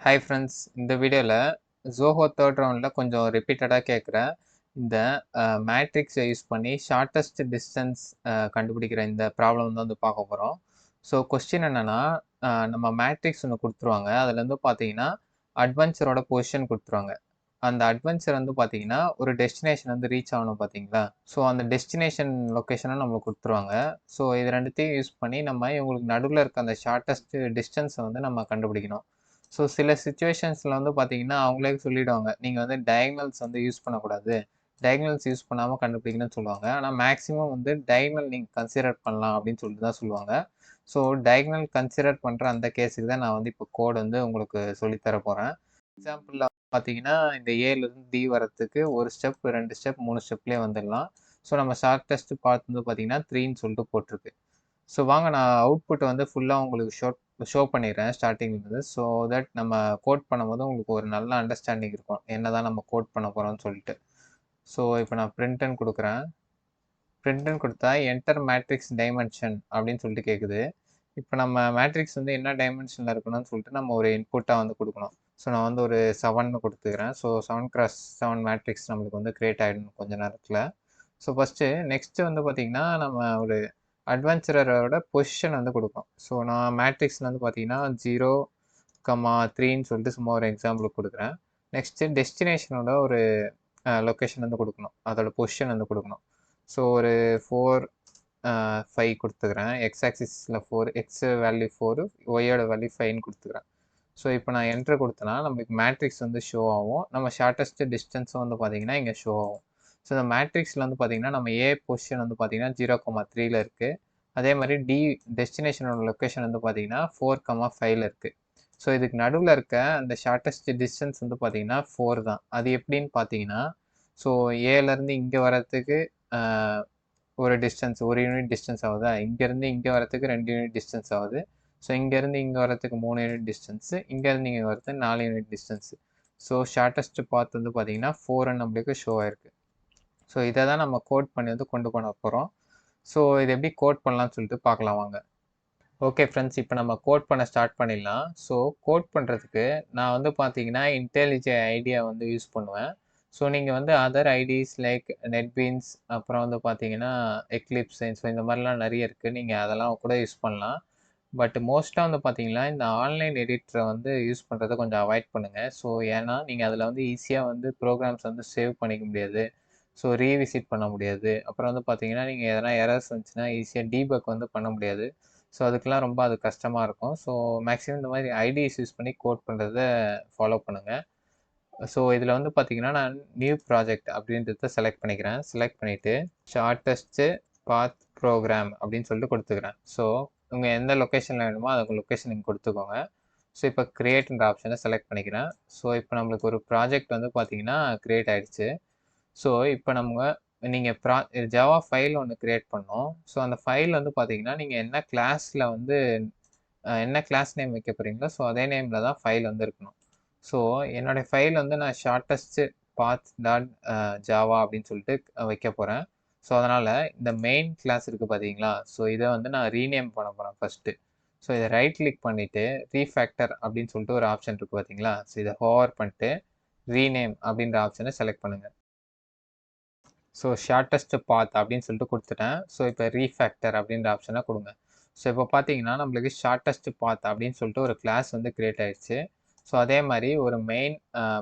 Hi friends, இந்த வீடியோவில் Zoho third ரவுண்டில் கொஞ்சம் ரிப்பீட்டடாக கேட்குற இந்த மேட்ரிக்ஸை யூஸ் பண்ணி ஷார்ட்டஸ்ட் டிஸ்டன்ஸ் கண்டுபிடிக்கிற இந்த ப்ராப்ளம் தான் பார்க்க போகிறோம். ஸோ கொஸ்டின் என்னென்னா, நம்ம மேட்ரிக்ஸ் ஒன்று கொடுத்துருவாங்க. அதுலேருந்து பார்த்தீங்கன்னா அட்வென்ச்சரோட பொசிஷன் கொடுத்துருவாங்க. அந்த அட்வென்ச்சர் பார்த்தீங்கன்னா ஒரு டெஸ்டினேஷன் ரீச் ஆகணும் பார்த்தீங்களா. ஸோ அந்த டெஸ்டினேஷன் லொக்கேஷனை நம்மளுக்கு கொடுத்துருவாங்க. ஸோ இது ரெண்டுத்தையும் யூஸ் பண்ணி நம்ம இவங்களுக்கு நடுவில் இருக்க அந்த ஷார்ட்டஸ்ட் டிஸ்டன்ஸை நம்ம கண்டுபிடிக்கணும். ஸோ சில சிச்சுவேஷன்ஸில் பார்த்தீங்கன்னா அவங்களே சொல்லிவிடுவாங்க, நீங்கள் டயக்னல்ஸ் யூஸ் பண்ணக்கூடாது, டயக்னல்ஸ் யூஸ் பண்ணாமல் கண்டுபிடிக்கணும்னு சொல்லுவாங்க. ஆனால் மேக்ஸிமம் டயக்னல் நீங்கள் கன்சிடர் பண்ணலாம் அப்படின்னு சொல்லிட்டு தான் சொல்லுவாங்க. ஸோ டயக்னல் கன்சிடர் பண்ணுற அந்த கேஸுக்கு தான் நான் இப்போ கோட் உங்களுக்கு சொல்லித்தர போகிறேன். எக்ஸாம்பிளில் பார்த்தீங்கன்னா இந்த ஏலேருந்து டி வரத்துக்கு ஒரு ஸ்டெப், 2 ஸ்டெப், 3 ஸ்டெப்லேயே வந்துடலாம். ஸோ நம்ம ஷார்ட்டஸ்ட் பார்ட் பார்த்தீங்கன்னா 3ன்னு சொல்லிட்டு போட்டிருக்கு. ஸோ வாங்க நான் அவுட்புட்டை ஃபுல்லாக உங்களுக்கு ஷோ பண்ணிடுறேன் ஸ்டார்டிங்லேருந்து. ஸோ தட் நம்ம கோட் பண்ணும்போது உங்களுக்கு ஒரு நல்ல அண்டர்ஸ்டாண்டிங் இருக்கும், என்ன தான் நம்ம கோட் பண்ண போகிறோம்னு சொல்லிட்டு. ஸோ இப்போ நான் பிரிண்ட்னு கொடுக்குறேன். பிரிண்ட்னு கொடுத்தா என்டர் மேட்ரிக்ஸ் டைமென்ஷன் அப்படின்னு சொல்லிட்டு கேட்குது. இப்போ நம்ம மேட்ரிக்ஸ் என்ன டைமென்ஷனில் இருக்கணும்னு சொல்லிட்டு நம்ம ஒரு இன்புட்டாக கொடுக்கணும். ஸோ நான் ஒரு 7ன்னு கொடுத்துக்கிறேன். ஸோ 7x7 மேட்ரிக்ஸ் நம்மளுக்கு க்ரியேட் ஆகிடும் கொஞ்ச நேரத்தில். ஸோ ஃபஸ்ட்டு நெக்ஸ்ட்டு பார்த்தீங்கன்னா நம்ம ஒரு அட்வென்ச்சரோட பொசிஷன் கொடுக்கும். ஸோ நான் மேட்ரிக்ஸில் பார்த்தீங்கன்னா 0,3ன்னு சொல்லிட்டு சும்மா ஒரு எக்ஸாம்பிளுக்கு கொடுக்குறேன். நெக்ஸ்ட்டு டெஸ்டினேஷனோட ஒரு லொக்கேஷன் கொடுக்கணும், அதோட பொசிஷன் கொடுக்கணும். ஸோ ஒரு 4, 5 கொடுத்துக்கிறேன். எக்ஸ் ஆக்சிஸில் 4, எக்ஸ் வேல்யூ 4, ஒய்யோட வேல்யூ 5ன்னு கொடுத்துக்கிறேன். ஸோ இப்போ நான் என்ட்ரு கொடுத்தேன்னா நம்மளுக்கு மேட்ரிக்ஸ் ஷோ ஆகும். நம்ம ஷார்ட்டஸ்ட் டிஸ்டன்ஸும் பார்த்தீங்கன்னா இங்கே ஷோ ஆகும். ஸோ இந்த மேட்ரிக்ஸில் பார்த்தீங்கன்னா நம்ம ஏ பொசிஷன் பார்த்தீங்கன்னா 0,3ல் இருக்குது. அதே மாதிரி டி டெஸ்டினேஷனோட லொக்கேஷன் பார்த்தீங்கன்னா 4,5ல் இருக்குது. ஸோ இதுக்கு நடுவில் இருக்க அந்த ஷார்ட்டஸ்ட் டிஸ்டன்ஸ் பார்த்தீங்கன்னா 4 தான். அது எப்படின்னு பார்த்தீங்கன்னா, ஸோ ஏலேருந்து இங்கே வரத்துக்கு ஒரு டிஸ்டன்ஸ், 1 யூனிட் டிஸ்டன்ஸ் ஆகுதா, இங்கேருந்து இங்கே வரத்துக்கு 2 யூனிட் டிஸ்டன்ஸ் ஆகுது. ஸோ இங்கேருந்து இங்கே வரத்துக்கு 3 யூனிட் டிஸ்டன்ஸு, இங்கேருந்து இங்கே வரத்துக்கு 4 unit distance. So shortest path பார்த்தீங்கன்னா 4ன்னு நம்மளுக்கு ஷோ ஆயிருக்கு. ஸோ இதை தான் நம்ம கோட் பண்ணி கொண்டு போன போகிறோம். ஸோ இது எப்படி கோட் பண்ணலாம்னு சொல்லிட்டு பார்க்கலாம் வாங்க. ஓகே ஃப்ரெண்ட்ஸ், இப்போ நம்ம கோட் பண்ண ஸ்டார்ட் பண்ணிடலாம். ஸோ கோட் பண்ணுறதுக்கு நான் பார்த்தீங்கன்னா இன்டெலிஜென்ட் ஐடியா யூஸ் பண்ணுவேன். ஸோ நீங்கள் அதர் ஐடிஸ் லைக் நெட்பீன்ஸ், அப்புறம் பார்த்தீங்கன்னா எக்லிப்ஸ், ஸோ இந்த மாதிரிலாம் நிறைய இருக்குது, நீங்கள் அதெல்லாம் கூட யூஸ் பண்ணலாம். பட் மோஸ்ட்டாக பார்த்தீங்கன்னா இந்த ஆன்லைன் எடிட்டரை யூஸ் பண்ணுறதை கொஞ்சம் அவாய்ட் பண்ணுங்கள். ஸோ ஏன்னா நீங்கள் அதில் ஈஸியாக ப்ரோக்ராம்ஸ் சேவ் பண்ணிக்க முடியாது. ஸோ ரீவிசிட் பண்ண முடியாது. அப்புறம் பார்த்தீங்கன்னா நீங்கள் எதனா எரர்ஸ் வந்துச்சுன்னா ஈஸியாக டீபக் பண்ண முடியாது. ஸோ அதுக்கெலாம் ரொம்ப அது கஷ்டமாக இருக்கும். ஸோ மேக்ஸிமம் இந்த மாதிரி ஐடிஸ் யூஸ் பண்ணி கோட் பண்ணுறத ஃபாலோ பண்ணுங்கள். ஸோ இதில் பார்த்தீங்கன்னா நான் நியூ ப்ராஜெக்ட் அப்படின்றத செலக்ட் பண்ணிக்கிறேன். செலக்ட் பண்ணிவிட்டு ஷார்ட்டஸ்ட்டு பாத் ப்ரோக்ராம் அப்படின்னு சொல்லிட்டு கொடுத்துக்கிறேன். ஸோ உங்கள் எந்த லொக்கேஷனில் வேணுமோ அதுக்கு லொக்கேஷன் நீங்கள் கொடுத்துக்கோங்க. ஸோ இப்போ க்ரியேட்ன்ற ஆப்ஷனை செலக்ட் பண்ணிக்கிறேன். ஸோ இப்போ நம்மளுக்கு ஒரு ப்ராஜெக்ட் பார்த்தீங்கன்னா க்ரியேட் ஆகிடுச்சு. ஸோ இப்போ நீங்கள் ஜாவா ஃபைல் ஒன்று க்ரியேட் பண்ணோம். ஸோ அந்த ஃபைல் பார்த்தீங்கன்னா நீங்கள் என்ன கிளாஸில் என்ன கிளாஸ் நேம் வைக்க போகிறீங்களோ ஸோ அதே நேமில் தான் ஃபைல் இருக்கணும். ஸோ என்னுடைய ஃபைல் நான் ஷார்ட்டஸ்ட் பாத் டாட் ஜாவா அப்படின்னு சொல்லிட்டு வைக்க போகிறேன். ஸோ அதனால் இந்த மெயின் கிளாஸ் இருக்குது பார்த்தீங்களா, ஸோ இதை நான் ரீநேம் பண்ண போகிறேன் ஃபஸ்ட்டு. ஸோ இதை ரைட் கிளிக் பண்ணிவிட்டு ரீஃபேக்டர் அப்படின்னு சொல்லிட்டு ஒரு ஆப்ஷன் இருக்குது பார்த்தீங்களா, ஸோ இதை ஹோவர் பண்ணிட்டு ரீநேம் அப்படின்ற ஆப்ஷனை செலக்ட் பண்ணுங்கள். ஸோ ஷார்ட்டஸ்ட் பாத் அப்படின்னு சொல்லிட்டு கொடுத்துட்டேன். ஸோ இப்போ ரீஃபேக்டர் அப்படின்ற ஆப்ஷனை கொடுங்க. ஸோ இப்போ பார்த்தீங்கன்னா நம்மளுக்கு ஷார்ட்டஸ்ட் பாத் அப்படின்னு சொல்லிட்டு ஒரு கிளாஸ் க்ரியேட் ஆகிடுச்சு. ஸோ அதே மாதிரி ஒரு மெயின்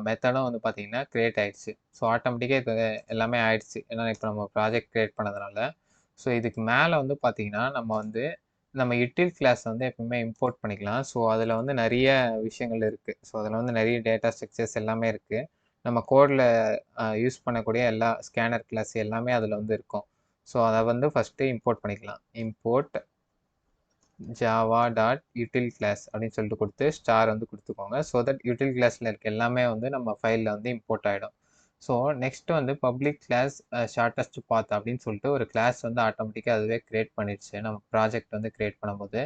மெத்தடும் பார்த்தீங்கன்னா க்ரியேட் ஆகிடுச்சு. ஸோ ஆட்டோமேட்டிக்காக இது எல்லாமே ஆயிடுச்சு, ஏன்னா இப்போ நம்ம ப்ராஜெக்ட் க்ரியேட் பண்ணதுனால. ஸோ இதுக்கு மேலே பார்த்தீங்கன்னா நம்ம யூட்டில் கிளாஸ் எப்பவுமே இம்போர்ட் பண்ணிக்கலாம். ஸோ அதில் நிறைய விஷயங்கள் இருக்குது. ஸோ அதில் நிறைய டேட்டா ஸ்ட்ரக்சர்ஸ் எல்லாமே இருக்குது. நம்ம கோடில் யூஸ் பண்ணக்கூடிய எல்லா ஸ்கேனர் கிளாஸ் எல்லாமே அதில் இருக்கும். ஸோ அதை ஃபஸ்ட்டு இம்போர்ட் பண்ணிக்கலாம். Import java dot util class அப்படின்னு சொல்லிட்டு கொடுத்து ஸ்டார் கொடுத்துக்கோங்க. ஸோ தட் யூட்டில் கிளாஸில் இருக்க எல்லாமே நம்ம ஃபைலில் இம்போர்ட் ஆகிடும். So next public class shortest path அப்படின்னு சொல்லிட்டு ஒரு கிளாஸ் ஆட்டோமேட்டிக்காக அதுவே க்ரியேட் பண்ணிடுச்சு நம்ம ப்ராஜெக்ட் க்ரியேட் பண்ணும்போது.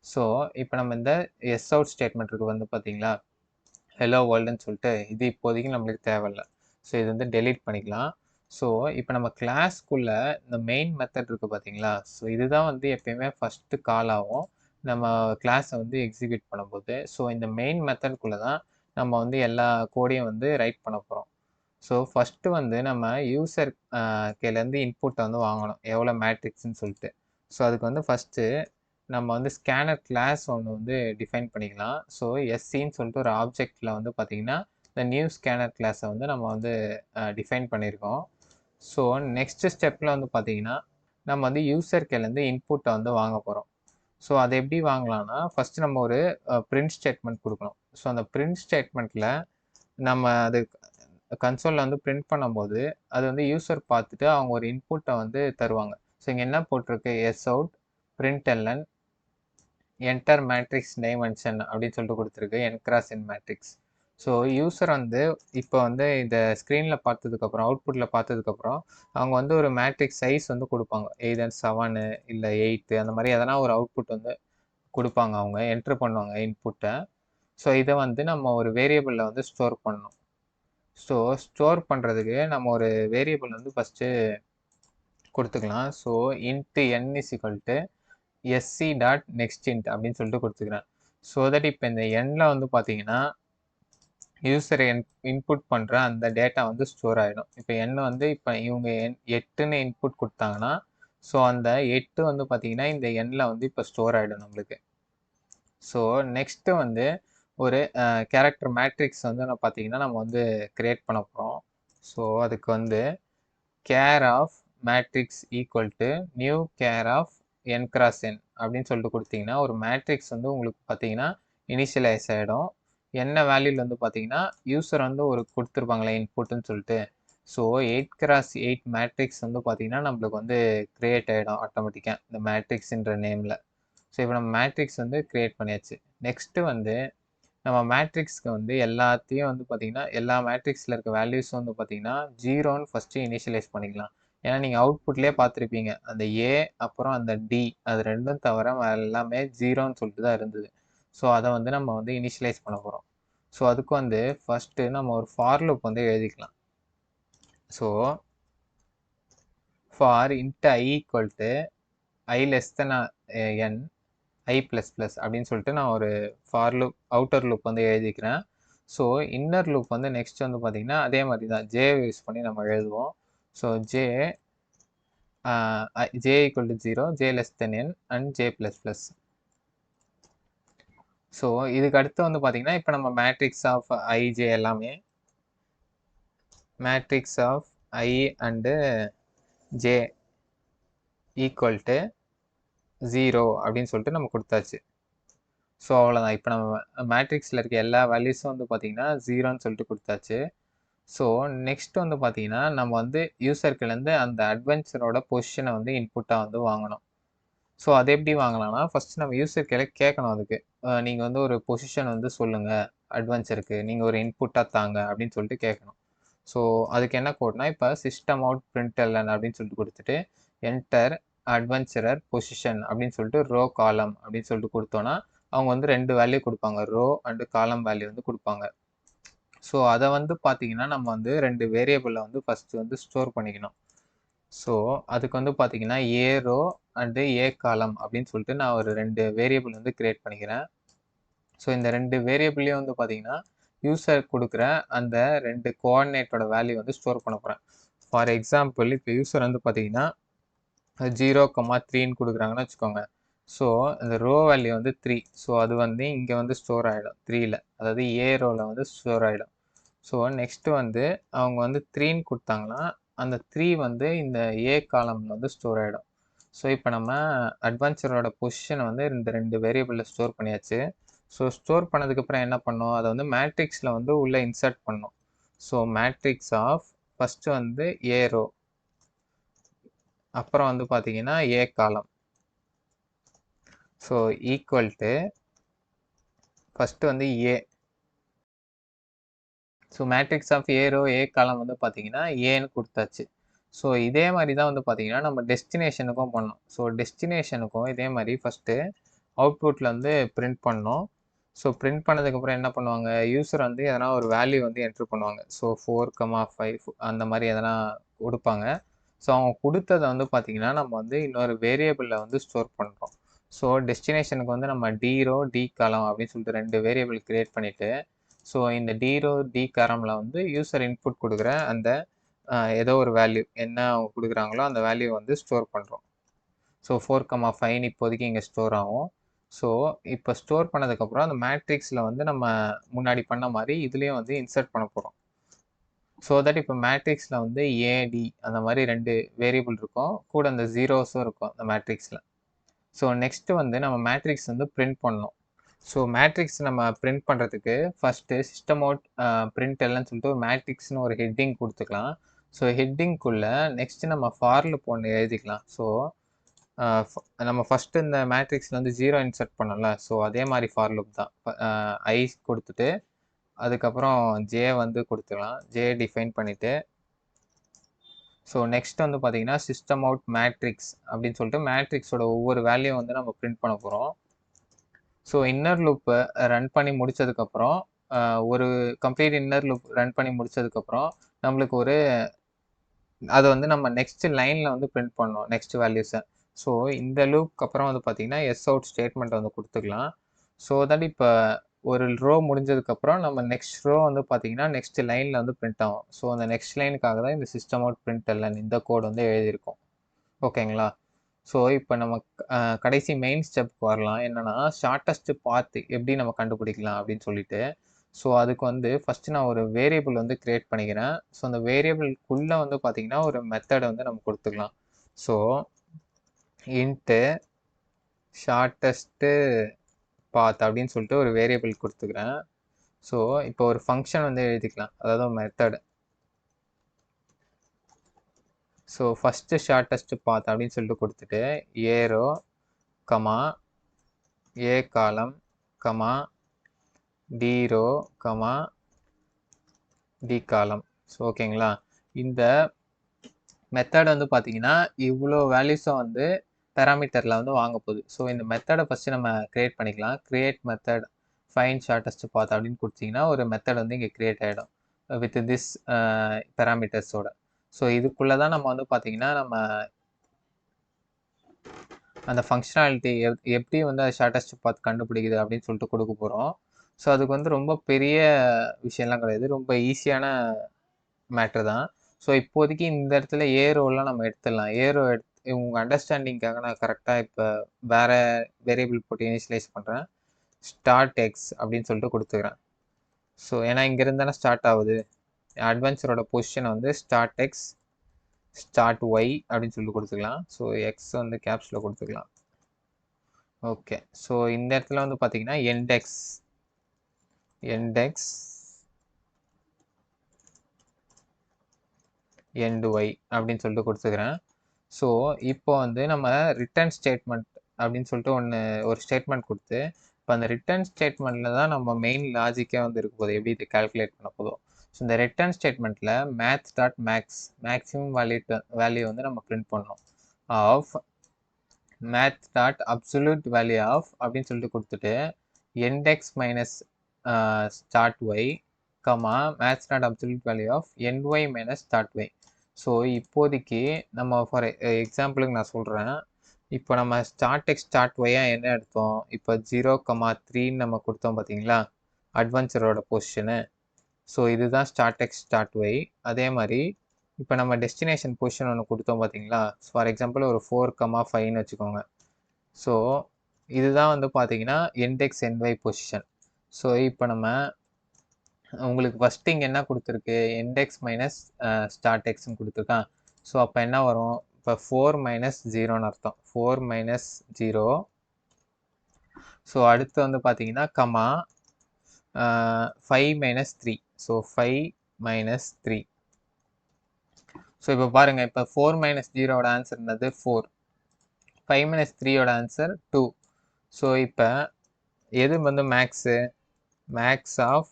ஸோ இப்போ நம்ம இந்த எஸ் அவுட் ஸ்டேட்மெண்ட்டுக்கு பார்த்தீங்களா, ஹலோ வேர்ல்டுன்னு சொல்லிட்டு இது இப்போதைக்கு நம்மளுக்கு தேவையில்லை. ஸோ இது டெலீட் பண்ணிக்கலாம். ஸோ இப்போ நம்ம கிளாஸ்க்குள்ளே இந்த மெயின் மெத்தட் இருக்குது பார்த்தீங்களா, ஸோ இதுதான் எப்பயுமே ஃபஸ்ட்டு கால் ஆகும் நம்ம கிளாஸை எக்ஸிக்யூட் பண்ணும்போது. ஸோ இந்த மெயின் மெத்தட்குள்ளே தான் நம்ம வந்து எல்லா கோடையும் வந்து ரைட் பண்ண போகிறோம். ஸோ ஃபஸ்ட்டு வந்து நம்ம யூசர் கையிலேருந்து இன்புட்டை வந்து வாங்கணும், எவ்வளோ மேட்ரிக்ஸ்ன்னு சொல்லிட்டு. ஸோ அதுக்கு வந்து ஃபஸ்ட்டு நம்ம வந்து ஸ்கேனர் கிளாஸ் ஒன்று வந்து டிஃபைன் பண்ணிக்கலாம். ஸோ எஸ்சின்னு சொல்லிட்டு ஒரு ஆப்ஜெக்டில் வந்து பார்த்திங்கன்னா இந்த நியூ ஸ்கேனர் கிளாஸை வந்து நம்ம வந்து டிஃபைன் பண்ணியிருக்கோம். ஸோ நெக்ஸ்ட்டு ஸ்டெப்பில் வந்து பார்த்திங்கன்னா நம்ம வந்து யூசர் கையிலேருந்து இன்புட்டை வந்து வாங்க போகிறோம். ஸோ அதை எப்படி வாங்கலாம்னா ஃபஸ்ட்டு நம்ம ஒரு பிரிண்ட் ஸ்டேட்மெண்ட் கொடுக்கணும். ஸோ அந்த பிரிண்ட் ஸ்டேட்மெண்ட்டில் நம்ம அது கன்சோலில் வந்து பிரிண்ட் பண்ணும்போது அது வந்து யூசர் பார்த்துட்டு அவங்க ஒரு இன்புட்டை வந்து தருவாங்க. ஸோ இங்கே என்ன போட்டிருக்கு, S out println enter matrix dimension அப்படின்னு சொல்லிட்டு கொடுத்துருக்கு, n cross n matrix. So user வந்து இப்போ வந்து இந்த ஸ்க்ரீனில் பார்த்ததுக்கப்புறம் அவுட்புட்டில் பார்த்ததுக்கப்புறம் அவங்க வந்து ஒரு மேட்ரிக்ஸ் சைஸ் வந்து கொடுப்பாங்க, எய்தர் 7 இல்லை 8 அந்த மாதிரி எதனா ஒரு அவுட்புட் வந்து கொடுப்பாங்க, அவங்க என்ட்ரு பண்ணுவாங்க இன்புட்டை. ஸோ இதை வந்து நம்ம ஒரு வேரியபிளில் வந்து ஸ்டோர் பண்ணணும். ஸோ ஸ்டோர் பண்ணுறதுக்கு நம்ம ஒரு வேரியபிள் வந்து ஃபஸ்ட்டு கொடுத்துக்கலாம். So into n is equal to sc.nextInt அப்படின்னு சொல்லிட்டு கொடுத்துக்கிறேன். ஸோ தட் இப்போ இந்த எண்ணில் வந்து பார்த்தீங்கன்னா யூசர் இன்புட் பண்ணுற அந்த டேட்டா வந்து ஸ்டோர் ஆகிடும். இப்போ எண் வந்து இப்போ இவங்க 8ன்னு இன்புட் கொடுத்தாங்கன்னா ஸோ அந்த 8 வந்து பார்த்தீங்கன்னா இந்த எண்ணில் வந்து இப்போ ஸ்டோர் ஆகிடும் நம்மளுக்கு. ஸோ நெக்ஸ்ட்டு வந்து ஒரு கேரக்டர் மேட்ரிக்ஸ் வந்து பார்த்தீங்கன்னா நம்ம வந்து கிரியேட் பண்ண போகிறோம். ஸோ அதுக்கு வந்து char of matrix equal to new char of n cross n அப்படின்னு சொல்லிட்டு கொடுத்தீங்கன்னா ஒரு மேட்ரிக்ஸ் வந்து உங்களுக்கு பார்த்தீங்கன்னா இனிஷியலைஸ் ஆகிடும். என்ன வேல்யூவில் வந்து பார்த்தீங்கன்னா யூசர் வந்து ஒரு கொடுத்துருப்பாங்களே இன்புட்டுன்னு சொல்லிட்டு. ஸோ 8 cross 8 மேட்ரிக்ஸ் வந்து பார்த்தீங்கன்னா நம்மளுக்கு வந்து க்ரியேட் ஆகிடும் ஆட்டோமேட்டிக்காக இந்த மேட்ரிக்ஸுன்ற நேமில். ஸோ இப்போ நம்ம மேட்ரிக்ஸ் வந்து க்ரியேட் பண்ணியாச்சு. நெக்ஸ்ட்டு வந்து நம்ம மேட்ரிக்ஸ்க்கு வந்து எல்லாத்தையும் வந்து பார்த்தீங்கன்னா எல்லா மேட்ரிக்ஸில் இருக்க வேல்யூஸும் வந்து பார்த்தீங்கன்னா 0ன்னு ஃபஸ்ட்டு இனிஷியலைஸ் பண்ணிக்கலாம். ஏன்னா நீங்கள் அவுட்புட்லேயே பார்த்துருப்பீங்க, அந்த ஏ அப்புறம் அந்த டி அது ரெண்டும் தவிர எல்லாமே 0ன்னு சொல்லிட்டு தான் இருந்தது. ஸோ அதை வந்து நம்ம வந்து இனிஷியலைஸ் பண்ண போகிறோம். ஸோ அதுக்கு வந்து ஃபஸ்ட்டு நம்ம ஒரு ஃபார் லூப் வந்து எழுதிக்கலாம். So for into I equal to I less than n i++ அப்படின்னு சொல்லிட்டு நான் ஒரு ஃபார் லூப் அவுட்டர் லூப் வந்து எழுதிக்கிறேன். ஸோ இன்னர் லூப் வந்து நெக்ஸ்ட் வந்து பார்த்தீங்கன்னா அதே மாதிரி தான் ஜே யூஸ் பண்ணி நம்ம எழுதுவோம். So J equal to 0, J less than n and j++. So இதுக்கு அடுத்து வந்து பார்த்தீங்கன்னா இப்போ நம்ம மேட்ரிக்ஸ் ஆஃப் ij எல்லாமே matrix of i and j equal to 0 அப்படின்னு சொல்லிட்டு நம்ம கொடுத்தாச்சு. ஸோ அவ்வளோதான். இப்போ நம்ம மேட்ரிக்ஸில் இருக்க எல்லா வேல்யூஸும் வந்து பார்த்தீங்கன்னா 0ன்னு சொல்லிட்டு கொடுத்தாச்சு. ஸோ நெக்ஸ்ட் வந்து பார்த்தீங்கன்னா நம்ம வந்து யூசர்க்குலேருந்து அந்த அட்வென்ச்சரோட பொசிஷனை வந்து இன்புட்டாக வந்து வாங்கணும். ஸோ அது எப்படி வாங்கலாம்னா ஃபஸ்ட்டு நம்ம யூசர் கையில் கேட்கணும், அதுக்கு நீங்கள் வந்து ஒரு பொசிஷன் வந்து சொல்லுங்கள் அட்வென்ச்சருக்கு, நீங்கள் ஒரு இன்புட்டாக தாங்க அப்படின்னு சொல்லிட்டு கேட்கணும். ஸோ அதுக்கு என்ன கோட்னா இப்போ சிஸ்டம் அவுட் println அப்படின்னு சொல்லிட்டு கொடுத்துட்டு என்டர் அட்வென்ச்சரர் பொசிஷன் அப்படின்னு சொல்லிட்டு ரோ காலம் அப்படின்னு சொல்லிட்டு கொடுத்தோன்னா அவங்க வந்து 2 வேல்யூ கொடுப்பாங்க, ரோ அண்டு காலம் வேல்யூ வந்து கொடுப்பாங்க. ஸோ அதை வந்து பார்த்தீங்கன்னா நம்ம வந்து 2 வேரியபிளில் வந்து ஃபஸ்ட்டு வந்து ஸ்டோர் பண்ணிக்கணும். ஸோ அதுக்கு வந்து பார்த்தீங்கன்னா ஏ ரோ அண்டு ஏ காலம் அப்படின்னு சொல்லிட்டு நான் ஒரு 2 வேரியபிள் வந்து க்ரியேட் பண்ணிக்கிறேன். ஸோ இந்த 2 வேரியபிள்லேயும் வந்து பார்த்தீங்கன்னா யூசர் கொடுக்குற அந்த 2 கோஆர்டினேட்டோட வேல்யூ வந்து ஸ்டோர் பண்ண போகிறேன். ஃபார் எக்ஸாம்பிள் இப்போ யூசர் வந்து பார்த்தீங்கன்னா 0,3ன்னு கொடுக்குறாங்கன்னு வச்சுக்கோங்க. ஸோ இந்த ரோ வேல்யூ வந்து 3. ஸோ அது வந்து இங்கே வந்து ஸ்டோர் ஆகிடும் 3ல், அதாவது ஏ ரோவில் வந்து ஸ்டோர் ஆகிடும். ஸோ நெக்ஸ்ட்டு வந்து அவங்க வந்து 3ன்னு கொடுத்தாங்கன்னா அந்த 3 வந்து இந்த ஏ காலமில் வந்து ஸ்டோர் ஆகிடும். ஸோ இப்போ நம்ம அட்வென்ச்சரோட பொசிஷனை வந்து இந்த 2 வேரியபிளில் ஸ்டோர் பண்ணியாச்சு. ஸோ ஸ்டோர் பண்ணதுக்கப்புறம் என்ன பண்ணோம், அதை வந்து மேட்ரிக்ஸில் வந்து உள்ளே இன்சர்ட் பண்ணோம். ஸோ மேட்ரிக்ஸ் ஆஃப் ஃபஸ்ட்டு வந்து ஏ ரோ, அப்புறம் வந்து பார்த்தீங்கன்னா ஏ காலம். ஸோ ஈக்குவல் டு ஃபஸ்ட்டு வந்து A. So matrix of A row A column வந்து பார்த்தீங்கன்னா ஏன்னு கொடுத்தாச்சு. ஸோ இதே மாதிரி தான் வந்து பார்த்தீங்கன்னா நம்ம டெஸ்டினேஷனுக்கும் பண்ணோம். ஸோ டெஸ்டினேஷனுக்கும் இதே மாதிரி ஃபஸ்ட்டு அவுட்புட்டில் வந்து பிரிண்ட் பண்ணோம். ஸோ பிரிண்ட் பண்ணதுக்கப்புறம் என்ன பண்ணுவாங்க, யூசர் வந்து எதனா ஒரு வேல்யூ வந்து என்ட்ரு பண்ணுவாங்க. ஸோ 4,5 அந்த மாதிரி எதனா கொடுப்பாங்க. ஸோ அவங்க கொடுத்ததை வந்து பார்த்தீங்கன்னா நம்ம வந்து இன்னொரு வேரியபிளில் வந்து ஸ்டோர் பண்ணுறோம். ஸோ டெஸ்டினேஷனுக்கு வந்து நம்ம டி ரோ டி காலம் அப்படின்னு சொல்லிட்டு 2 வேரியபிள் க்ரியேட் பண்ணிவிட்டு ஸோ இந்த D row D columnல வந்து யூசர் இன்புட் கொடுக்குற அந்த ஏதோ ஒரு வேல்யூ என்ன அவங்க கொடுக்குறாங்களோ அந்த வேல்யூ வந்து ஸ்டோர் பண்ணுறோம். ஸோ 4,5 இப்போதைக்கு இங்கே ஸ்டோர் ஆகும். ஸோ இப்போ ஸ்டோர் பண்ணதுக்கப்புறம் அந்த மேட்ரிக்ஸில் வந்து நம்ம முன்னாடி பண்ண மாதிரி இதுலேயும் வந்து இன்சர்ட் பண்ண போகிறோம். ஸோ தட் இப்போ மேட்ரிக்ஸில் வந்து ஏடி அந்த மாதிரி 2 வேரியபிள் இருக்கும், கூட அந்த ஜீரோஸும் இருக்கும் அந்த மேட்ரிக்ஸில். ஸோ நெக்ஸ்ட்டு வந்து நம்ம மேட்ரிக்ஸ் வந்து பிரிண்ட் பண்ணணும். ஸோ மேட்ரிக்ஸ் நம்ம பிரிண்ட் பண்ணுறதுக்கு ஃபஸ்ட்டு சிஸ்டம் அவுட் பிரிண்ட் எல்லாம் சொல்லிட்டு ஒரு மேட்ரிக்ஸ்னு ஒரு ஹெட்டிங் கொடுத்துக்கலாம். ஸோ ஹெட்டிங்குள்ளே நெக்ஸ்ட்டு நம்ம ஃபார் லூப் ஒன்று எழுதிக்கலாம். ஸோ நம்ம ஃபஸ்ட்டு இந்த மேட்ரிக்ஸில் வந்து 0 இன்சர்ட் பண்ணோம்ல, ஸோ அதே மாதிரி ஃபார் லூப் தான். ஐ கொடுத்துட்டு அதுக்கப்புறம் ஜே வந்து கொடுத்துக்கலாம், ஜே டிஃபைன் பண்ணிவிட்டு ஸோ நெக்ஸ்ட் வந்து பார்த்தீங்கன்னா சிஸ்டம் அவுட் மேட்ரிக்ஸ் அப்படின்னு சொல்லிட்டு மேட்ரிக்ஸோட ஒவ்வொரு வேல்யூ வந்து நம்ம பிரிண்ட் பண்ண போகிறோம். ஸோ இன்னர் லூப்பை ரன் பண்ணி முடித்ததுக்கப்புறம் ஒரு கம்ப்ளீட் இன்னர் லூப் ரன் பண்ணி முடித்ததுக்கப்புறம் நம்மளுக்கு ஒரு அதை வந்து நம்ம நெக்ஸ்ட் லைனில் வந்து பிரிண்ட் பண்ணோம் நெக்ஸ்ட் வேல்யூஸை. ஸோ இந்த லூப்க்கு அப்புறம் வந்து பார்த்தீங்கன்னா எஸ் அவுட் ஸ்டேட்மெண்ட் வந்து கொடுத்துக்கலாம். ஸோ தட் இப்போ ஒரு ரோ முடிஞ்சதுக்கப்புறம் நம்ம நெக்ஸ்ட் ரோ வந்து பார்த்தீங்கன்னா நெக்ஸ்ட் லைனில் வந்து பிரிண்ட் ஆகும். ஸோ அந்த நெக்ஸ்ட் லைனுக்காக தான் இந்த சிஸ்டம் அவுட் பிரிண்ட் எல்லாம் இந்த கோட் வந்து எழுதியிருக்கோம். ஓகேங்களா? ஸோ இப்போ நம்ம கடைசி மெயின் ஸ்டெப்க்கு வரலாம். என்னென்னா ஷார்ட்டஸ்ட் பாத் எப்படி நம்ம கண்டுபிடிக்கலாம் அப்படின்னு சொல்லிட்டு. ஸோ அதுக்கு வந்து ஃபஸ்ட்டு நான் ஒரு வேரியபிள் வந்து க்ரியேட் பண்ணிக்கிறேன். ஸோ அந்த வேரியபிள்குள்ளே வந்து பார்த்தீங்கன்னா ஒரு மெத்தடை வந்து நம்ம கொடுத்துக்கலாம். ஸோ இன்ட்டு ஷார்ட்டஸ்ட்டு பாத் அப்படின்னு சொல்லிட்டு ஒரு வேரியபிள் கொடுத்துக்கிறேன். ஸோ இப்போ ஒரு ஃபங்க்ஷன் வந்து எழுதிக்கலாம், அதாவது method. So first shortest path அப்படின்னு சொல்லிட்டு கொடுத்துட்டு A row comma A column comma D row comma D column. So ஓகேங்களா? இந்த மெத்தட் வந்து பார்த்தீங்கன்னா இவ்வளோ வேல்யூஸும் வந்து பேராமீட்டரில் வந்து வாங்க போகுது. ஸோ இந்த மெத்தடை ஃபஸ்ட்டு நம்ம க்ரியேட் பண்ணிக்கலாம். Create method find shortest path அப்படின்னு கொடுத்தீங்கன்னா ஒரு மெத்தட் வந்து இங்கே க்ரியேட் ஆகிடும் வித் திஸ் பேராமீட்டர்ஸோட. ஸோ இதுக்குள்ளே தான் நம்ம வந்து பார்த்தீங்கன்னா நம்ம அந்த ஃபங்க்ஷனாலிட்டி எப்படி வந்து அது ஷார்ட்டஸ்ட் பாத் கண்டுபிடிக்குது அப்படின்னு சொல்லிட்டு கொடுக்க போகிறோம். ஸோ அதுக்கு வந்து ரொம்ப பெரிய விஷயம்லாம் கிடையாது, ரொம்ப ஈஸியான மேட்ரு தான். ஸோ இப்போதைக்கு இந்த இடத்துல ஏ ரோலாம் நம்ம எடுத்துடலாம். ஏ ரோ உங்கள் அண்டர்ஸ்டாண்டிங்காக நான் கரெக்டாக இப்போ வேறு வேரியபிள் போட்டு இனிஷியலைஸ் பண்ணுறேன். ஸ்டார்ட் எக்ஸ் அப்படின்னு சொல்லிட்டு கொடுத்துக்கிறேன். ஸோ ஏன்னா இங்கேருந்து தானே ஸ்டார்ட் ஆகுது. அட்வென்ச்சரோட பொசிஷன் வந்து ஸ்டார்ட் எக்ஸ் ஸ்டார்ட் ஒய் அப்படின்னு சொல்லிட்டு கொடுத்துக்கலாம். ஸோ எக்ஸ் வந்து கேப்ஸில் கொடுத்துக்கலாம். ஓகே, ஸோ இந்த இடத்துல வந்து பார்த்தீங்கன்னா எண்டெக்ஸ் எண்ட் ஒய் அப்படின்னு சொல்லிட்டு கொடுத்துக்கிறேன். ஸோ இப்போ வந்து நம்ம ரிட்டர்ன் ஸ்டேட்மெண்ட் அப்படின்னு சொல்லிட்டு ஒரு ஸ்டேட்மெண்ட் கொடுத்து இப்போ அந்த ரிட்டர்ன் ஸ்டேட்மெண்ட்டில் தான் நம்ம மெயின் லாஜிக்கே வந்து இருக்க போகுது, எப்படி இது கால்குலேட் பண்ண போதும். ஸோ இந்த ரிட்டர்ன் ஸ்டேட்மெண்ட்டில் மேக்ஸிமம் வேல்யூ வந்து நம்ம பிரிண்ட் பண்ணோம். ஆஃப் அப்சல்யூட் வேல்யூ ஆஃப் அப்படின்னு சொல்லிட்டு கொடுத்துட்டு index minus start y comma absolute value of end y minus start y. So இப்போதைக்கு நம்ம ஃபார் எக்ஸாம்பிளுக்கு நான் சொல்கிறேன், இப்போ நம்ம ஸ்டார்ட் ஒய்யாக என்ன எடுத்தோம், இப்போ 0,3 நம்ம கொடுத்தோம் பார்த்தீங்களா அட்வென்ச்சரோட பொசிஷனு. ஸோ இதுதான் ஸ்டார்ட் ஒய். அதே மாதிரி இப்போ நம்ம டெஸ்டினேஷன் பொசிஷன் ஒன்று கொடுத்தோம் பார்த்தீங்களா, ஃபார் எக்ஸாம்பிள் ஒரு 4,5ன்னு வச்சுக்கோங்க. ஸோ இதுதான் வந்து பார்த்தீங்கன்னா எண்டெக்ஸ் எண்ட் ஒய் பொசிஷன். ஸோ இப்போ நம்ம உங்களுக்கு ஃபஸ்ட்டு இங்கே என்ன கொடுத்துருக்கு, இண்டெக்ஸ் மைனஸ் ஸ்டார்ட் எக்ஸ்ன்னு கொடுத்துருக்கான். ஸோ அப்போ என்ன வரும், இப்போ 4 மைனஸ் 0ன்னு அர்த்தம், 4 மைனஸ் 0. ஸோ அடுத்து வந்து பார்த்தீங்கன்னா comma 5 minus 3. So 5 minus 3. So இப்போ பாருங்கள், இப்போ 4 மைனஸ் 0வோட ஆன்சர் என்னது 4, 5 மைனஸ் 3யோட ஆன்சர் 2. ஸோ இப்போ எது வந்து மேக்ஸ் ஆஃப்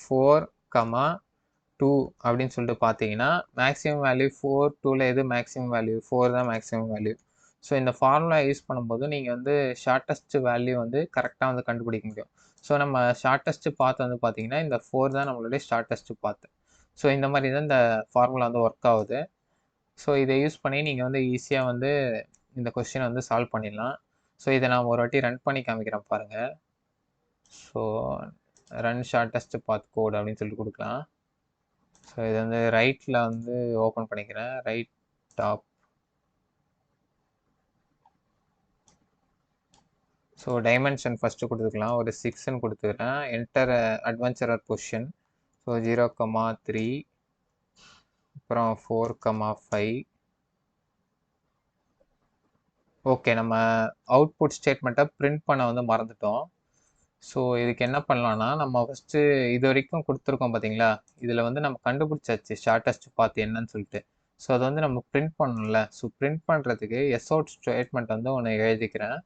4,2 அப்படின்னு சொல்லிட்டு பார்த்தீங்கன்னா மேக்ஸிமம் வேல்யூ 4, 2ல் எது மேக்ஸிமம் வேல்யூ, 4 தான் மேக்ஸிமம் வேல்யூ. ஸோ இந்த ஃபார்முலா யூஸ் பண்ணும்போது நீங்கள் வந்து ஷார்ட்டஸ்ட் வேல்யூ வந்து கரெக்டாக வந்து கண்டுபிடிக்க முடியும். ஸோ நம்ம ஷார்ட்டஸ்ட் பாத் வந்து பார்த்தீங்கன்னா இந்த 4 தான் நம்மளுடைய ஷார்ட்டஸ்ட் பாத். ஸோ இந்த மாதிரி தான் இந்த ஃபார்முலா வந்து ஒர்க் ஆகுது. ஸோ இதை யூஸ் பண்ணி நீங்கள் வந்து ஈஸியாக வந்து இந்த கொஸ்டினை வந்து சால்வ் பண்ணிடலாம். ஸோ இதை நான் ஒரு வாட்டி ரன் பண்ணி காமிக்கிறேன் பாருங்கள். So run shortest path code அப்படின்னு சொல்லிட்டு கொடுக்கலாம். ஸோ இது வந்து ரைட்டில் வந்து ஓப்பன் பண்ணிக்கிறேன். Right top. So dimension first கொடுத்துக்கலாம். ஒரு 6ன்னு கொடுத்துக்கிறேன். Enter adventurer position. ஸோ 0,3 அப்புறம் 4,5. ஓகே, நம்ம அவுட்புட் ஸ்டேட்மெண்ட்டை பிரிண்ட் பண்ண வந்து மறந்துட்டோம். ஸோ இதுக்கு என்ன பண்ணலான்னா, நம்ம ஃபஸ்ட்டு இது வரைக்கும் கொடுத்துருக்கோம் பார்த்தீங்களா, இதில் வந்து நம்ம கண்டுபிடிச்சாச்சு ஷார்ட்டஸ்ட் பாத் என்னன்னு சொல்லிட்டு. ஸோ அதை வந்து நம்ம பிரிண்ட் பண்ணணும்ல. ஸோ பிரிண்ட் பண்ணுறதுக்கு எஸ்அவுட் ஸ்டேட்மெண்ட் வந்து ஒன்று எழுதிக்கிறேன்.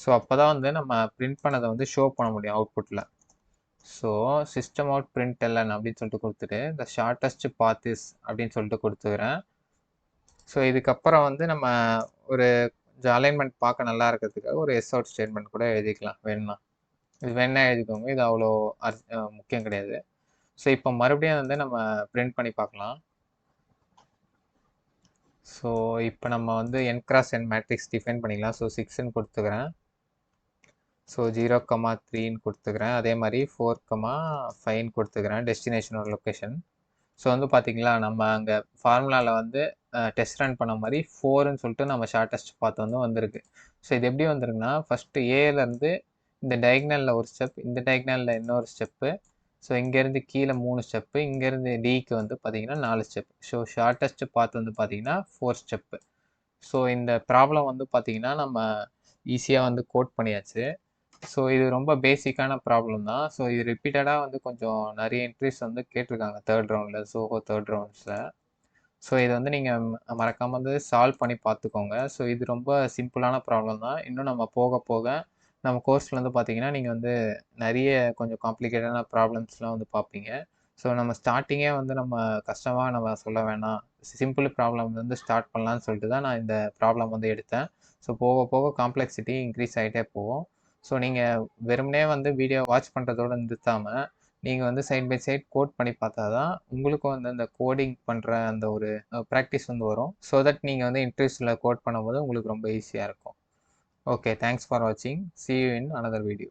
ஸோ அப்போ தான் வந்து நம்ம பிரிண்ட் பண்ணதை வந்து ஷோ பண்ண முடியும் அவுட்புட்டில். So system out print L அப்படின்னு சொல்லிட்டு கொடுத்துட்டு இந்த ஷார்ட்டஸ்ட் பாத் இஸ் அப்படின்னு சொல்லிட்டு கொடுத்துக்கிறேன். ஸோ இதுக்கப்புறம் வந்து நம்ம ஒரு அலைன்மெண்ட் பார்க்க நல்லா இருக்கிறதுக்காக ஒரு எஸ்அவுட் ஸ்டேட்மெண்ட் கூட எழுதிக்கலாம் வேணும்னா. இது வேணா எழுதிக்கோங்க. இது அவ்வளோ முக்கியம் கிடையாது. ஸோ இப்போ மறுபடியும் வந்து நம்ம பிரிண்ட் பண்ணி பார்க்கலாம். ஸோ இப்போ நம்ம வந்து n cross n matrix define பண்ணிக்கலாம். ஸோ 6ன்னு கொடுத்துக்கிறேன். ஸோ 0,3ன்னு கொடுத்துக்கிறேன். அதே மாதிரி 4,5ன்னு கொடுத்துக்கிறேன். டெஸ்டினேஷனோட லொக்கேஷன். ஸோ வந்து பார்த்தீங்களா, நம்ம அங்கே ஃபார்முலாவில் வந்து டெஸ்ட் ரன் பண்ண மாதிரி 4ன்னு சொல்லிட்டு நம்ம ஷார்ட்டஸ்ட் பாத் வந்து வந்திருக்கு. ஸோ இது எப்படி வந்திருக்குன்னா, ஃபஸ்ட்டு ஏலேருந்து இந்த டயக்னலில் ஒரு ஸ்டெப், இந்த டயக்னலில் இன்னொரு ஸ்டெப்பு, ஸோ இங்கேருந்து கீழே 3 ஸ்டெப்பு, இங்கேருந்து டிக்கு வந்து பார்த்தீங்கன்னா 4 ஸ்டெப். ஸோ ஷார்ட்டஸ்ட் பாத் வந்து பார்த்தீங்கன்னா 4 ஸ்டெப்பு. ஸோ இந்த ப்ராப்ளம் வந்து பார்த்தீங்கன்னா நம்ம ஈஸியாக வந்து கோட் பண்ணியாச்சு. ஸோ இது ரொம்ப பேசிக்கான ப்ராப்ளம் தான். ஸோ இது ரிப்பீட்டடாக வந்து கொஞ்சம் நிறைய என்ட்ரிஸ் வந்து கேட்டிருக்காங்க தேர்ட் ரவுண்டில், சோஹோ தேர்ட் ரவுண்ட்ஸில். ஸோ இதை வந்து நீங்கள் மறக்காமல் வந்து சால்வ் பண்ணி பார்த்துக்கோங்க. ஸோ இது ரொம்ப சிம்பிளான ப்ராப்ளம் தான். இன்னும் நம்ம போக போக நம்ம கோர்ஸில் வந்து பார்த்தீங்கன்னா நீங்கள் வந்து நிறைய கொஞ்சம் காம்ப்ளிகேட்டான ப்ராப்ளம்ஸ்லாம் வந்து பார்ப்பீங்க. ஸோ நம்ம ஸ்டார்டிங்கே வந்து நம்ம கஷ்டமாக நம்ம சொல்ல வேணாம், சிம்பிள் ப்ராப்ளம் வந்து ஸ்டார்ட் பண்ணலான்னு சொல்லிட்டு தான் நான் இந்த ப்ராப்ளம் வந்து எடுத்தேன். ஸோ போக போக காம்ப்ளெக்சிட்டி இன்க்ரீஸ் ஆகிட்டே போகும். ஸோ நீங்கள் வெறுமனே வந்து வீடியோ வாட்ச் பண்ணுறதோடு நிறுத்தாமல் நீங்கள் வந்து சைட் பை சைட் கோட் பண்ணி பார்த்தா தான் உங்களுக்கும் வந்து அந்த கோடிங் பண்ணுற அந்த ஒரு ப்ராக்டிஸ் வந்து வரும். ஸோ தட் நீங்கள் வந்து இன்டர்வியூஸில் கோட் பண்ணும்போது உங்களுக்கு ரொம்ப ஈஸியாக இருக்கும். ஓகே, தேங்க்ஸ் ஃபார் வாட்சிங். See you in another video.